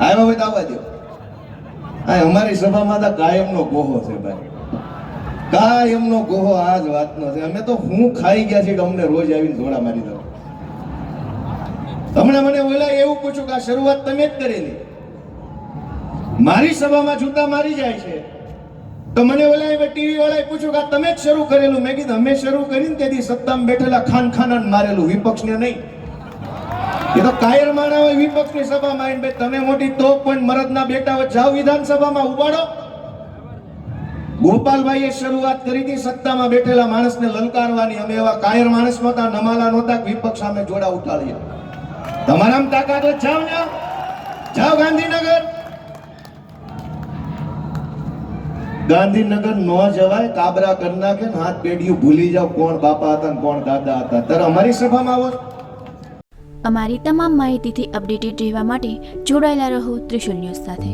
આવ્યા હોય તો આવવા દો. હા, અમારી સભામાં તો કાયમનો ગોહો છે ભાઈ, કાયમનો ગોહો આ જ વાતનો છે. અમે તો હું ખાઈ ગયા છીએ કે અમને રોજ આવીને જોડા મારી દો. હમણાં મને ઓલા એવું પૂછ્યું કે આ શરૂઆત તમે જ કરેલી. મારી સભામાં જૂતા મારી જાય છે તો મને ઓલા ટીવી વાળાએ પૂછ્યું કે આ તમે જ શરૂ કરેલું. મેં કીધું અમે શરૂ કરીને તેથી સત્તામાં બેઠેલા ખાનખાનાને મારેલું, વિપક્ષને નહીં. એ તો કાયર માણા હોય વિપક્ષની સભામાં આવીને ભાઈ તમે મોટી તોપ પણ મરદના બેટા હોય જાઓ વિધાનસભામાં ઉપાડો. ગોપાલભાઈએ શરૂઆત કરી હતી સત્તામાં બેઠેલા માણસને લલકારવાની. અમે એવા કાયર માણસ નહોતા, નમાલા નહોતા, વિપક્ષ સામે જોડા ઉઠાડીએ. તમારામાં તાકાત હોય જાઓ ને, જાઓ ગાંધીનગર. ગાંધીનગર નો જવાય, કાબરા કરી નાખે ને હાથ પેઢીઓ ભૂલી જાવ કોણ બાપા હતા ને કોણ દાદા હતા. ત્યારે અમારી સભામાં આવો. અમારી તમામ માહિતીથી અપડેટેડ રહેવા માટે જોડાયેલા રહો ત્રિશુલ ન્યૂઝ સાથે.